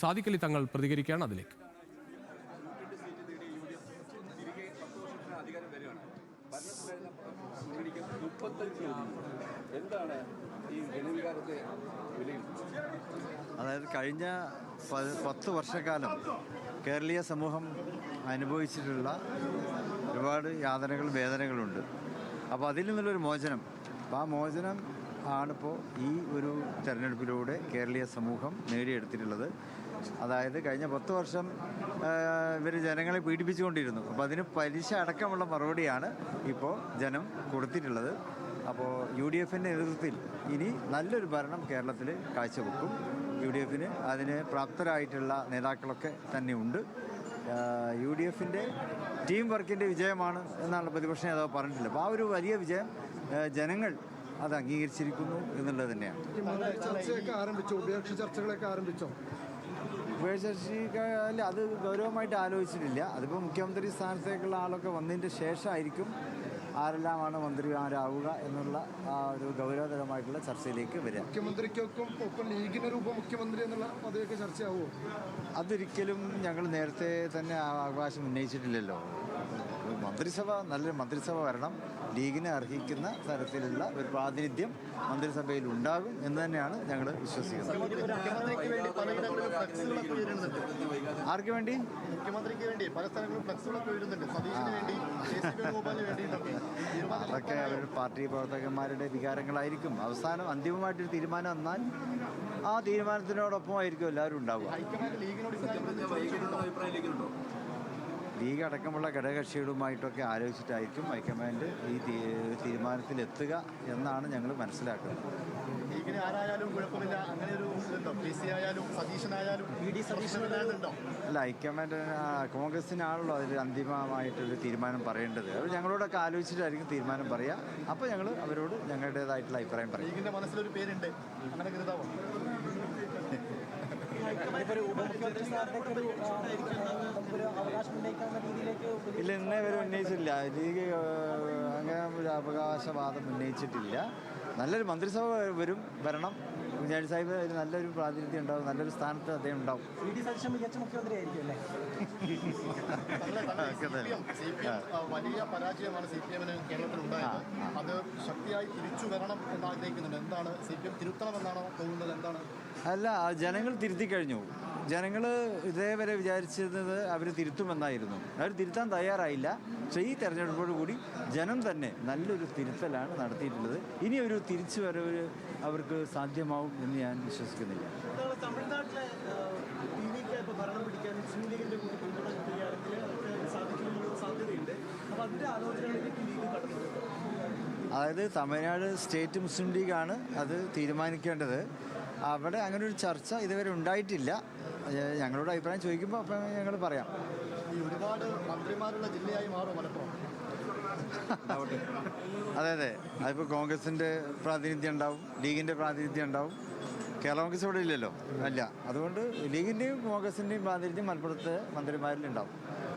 സാദിഖലി തങ്ങൾ പ്രതികരിക്കുകയാണ് അതിലേക്ക്. അതായത് കഴിഞ്ഞ 10 വർഷക്കാലം കേരളീയ സമൂഹം അനുഭവിച്ചിട്ടുള്ള ഒരുപാട് യാതനകൾ വേദനകളുണ്ട്. അപ്പോൾ അതിൽ നിന്നുള്ളൊരു മോചനം, അപ്പോൾ ആ മോചനം ആണിപ്പോൾ ഈ ഒരു തെരഞ്ഞെടുപ്പിലൂടെ കേരളീയ സമൂഹം നേടിയെടുത്തിട്ടുള്ളത്. അതായത് കഴിഞ്ഞ 10 വർഷം ഇവർ ജനങ്ങളെ പീഡിപ്പിച്ചുകൊണ്ടിരുന്നു. അപ്പോൾ അതിന് പലിശ അടക്കമുള്ള മറുപടിയാണ് ഇപ്പോൾ ജനം കൊടുത്തിട്ടുള്ളത്. അപ്പോൾ UDFിൻ്റെ നേതൃത്വത്തിൽ ഇനി നല്ലൊരു ഭരണം കേരളത്തിൽ കാഴ്ചവെക്കും. UDFിന് അതിന് പ്രാപ്തരായിട്ടുള്ള നേതാക്കളൊക്കെ തന്നെ ഉണ്ട്. UDFിൻ്റെ ടീം വർക്കിൻ്റെ വിജയമാണ് എന്നാണ് പ്രതിപക്ഷ നേതാവ് പറഞ്ഞിട്ടുള്ളത്. അപ്പോൾ ആ ഒരു വലിയ വിജയം ജനങ്ങൾ അത് അംഗീകരിച്ചിരിക്കുന്നു എന്നുള്ളത് തന്നെയാണ്. ഉപേക്ഷ അത് ഗൗരവമായിട്ട് ആലോചിച്ചിട്ടില്ല. അതിപ്പോൾ മുഖ്യമന്ത്രി സ്ഥാനത്തേക്കുള്ള ആളൊക്കെ വന്നതിൻ്റെ ശേഷമായിരിക്കും ആരെല്ലാമാണ് മന്ത്രിമാരാവുക എന്നുള്ള ആ ഒരു ഗൗരവതരമായിട്ടുള്ള ചർച്ചയിലേക്ക് വരിക. മുഖ്യമന്ത്രിക്കൊപ്പം ഒപ്പം ലീഗിനൊരു ഉപമുഖ്യമന്ത്രി എന്നുള്ള പദവിയൊക്കെ ചർച്ചയാവുമോ? അതൊരിക്കലും ഞങ്ങൾ നേരത്തെ തന്നെ ആ അവകാശം ഉന്നയിച്ചിട്ടില്ലല്ലോ. നല്ലൊരു മന്ത്രിസഭ വരണം, ലീഗിനെ അർഹിക്കുന്ന തരത്തിലുള്ള ഒരു പ്രാതിനിധ്യം മന്ത്രിസഭയിൽ ഉണ്ടാകും എന്ന് തന്നെയാണ് ഞങ്ങൾ വിശ്വസിക്കുന്നത്. ആർക്ക് വേണ്ടി? മുഖ്യമന്ത്രിക്ക് വേണ്ടി പല സ്ഥലങ്ങളിലും ഫ്ലക്സുകളൊക്കെ വരുന്നുണ്ട്. അതൊക്കെ അവരുടെ പാർട്ടി പ്രവർത്തകന്മാരുടെ വികാരങ്ങളായിരിക്കും. അവസാനം അന്തിമമായിട്ടൊരു തീരുമാനം വന്നാൽ ആ തീരുമാനത്തിനോടൊപ്പമായിരിക്കും എല്ലാവരും ഉണ്ടാവുക. ലീഗ് അടക്കമുള്ള ഘടകകക്ഷികളുമായിട്ടൊക്കെ ആലോചിച്ചിട്ടായിരിക്കും ഹൈക്കമാൻഡ് ഈ തീരുമാനത്തിലെത്തുക എന്നാണ് ഞങ്ങൾ മനസ്സിലാക്കുന്നത്. ലീഗിന് ആരായാലും കുഴപ്പമില്ല, അങ്ങനെ ഒരു അല്ല, ഹൈക്കമാൻഡ് കോൺഗ്രസിനാണല്ലോ അതിൽ അന്തിമമായിട്ടൊരു തീരുമാനം പറയേണ്ടത്. അവർ ഞങ്ങളോടൊക്കെ ആലോചിച്ചിട്ടായിരിക്കും തീരുമാനം പറയുക. അപ്പോൾ ഞങ്ങൾ അവരോട് ഞങ്ങളുടേതായിട്ടുള്ള അഭിപ്രായം പറയും. ലീഗിൻ്റെ മനസ്സിലൊരു പേരുണ്ട്, അങ്ങനെ കരുതാവോ? ഇല്ല, ഇന്നേ വരെ ഉന്നയിച്ചിട്ടില്ല. ലീഗ് അങ്ങനെ ഒരു അവകാശവാദം ഉന്നയിച്ചിട്ടില്ല. നല്ലൊരു മന്ത്രിസഭ വരണം. കുഞ്ഞാലി സാഹിബ് നല്ലൊരു പ്രാതിനിധ്യം ഉണ്ടാവും, നല്ലൊരു സ്ഥാനത്ത് അദ്ദേഹം ഉണ്ടാവും. വലിയ പരാജയമാണ് CPM-ന് കേരളത്തിലുണ്ടായത്. അത് ശക്തിയായി തിരിച്ചു വരണം എന്ന് ആഗ്രഹിക്കുന്നുണ്ട്. എന്താണ് CPM തിരുത്തണമെന്നാണോ തോന്നുന്നത്? എന്താണ്? അല്ല, ജനങ്ങൾ തിരുത്തി കഴിഞ്ഞു. ജനങ്ങൾ ഇതേവരെ വിചാരിച്ചിരുന്നത് അവർ തിരുത്തുമെന്നായിരുന്നു. അവർ തിരുത്താൻ തയ്യാറായില്ല. പക്ഷേ ഈ തെരഞ്ഞെടുപ്പോടുകൂടി ജനം തന്നെ നല്ലൊരു തിരുത്തലാണ് നടത്തിയിട്ടുള്ളത്. ഇനി ഒരു തിരിച്ചു വരവ് അവർക്ക് സാധ്യമാവും എന്ന് ഞാൻ വിശ്വസിക്കുന്നില്ല. തമിഴ്നാട്ടിലെ ഭരണം പിടിക്കാൻ മുസ്ലിം ലീഗിൻ്റെ കൂടി പിന്തുണ കിട്ടുകയാണെങ്കിൽ സാധ്യതയുണ്ട്. അപ്പോൾ അതിൻ്റെ ആലോചനകളിലേക്ക് ലീഗ് കടന്നു. അതായത് തമിഴ്നാട് സ്റ്റേറ്റ് മുസ്ലിം ലീഗാണ് അത് തീരുമാനിക്കേണ്ടത്. അവിടെ അങ്ങനെ ഒരു ചർച്ച ഇതുവരെ ഉണ്ടായിട്ടില്ല. ഞങ്ങളുടെ അഭിപ്രായം ചോദിക്കുമ്പോൾ അപ്പം ഞങ്ങൾ പറയാം. ഈ ഒരുപാട് മന്ത്രിമാരുള്ള ജില്ലയായി മാറും മലപ്പുറം. അതെ, അതിപ്പോൾ കോൺഗ്രസിൻ്റെ പ്രാതിനിധ്യം ഉണ്ടാവും, ലീഗിൻ്റെ പ്രാതിനിധ്യം ഉണ്ടാവും. കേരള കോൺഗ്രസ് ഇവിടെ ഇല്ലല്ലോ. അല്ല, അതുകൊണ്ട് ലീഗിൻ്റെയും കോൺഗ്രസിൻ്റെയും പ്രാതിനിധ്യം മലപ്പുറത്ത് മന്ത്രിമാരിൽ ഉണ്ടാവും.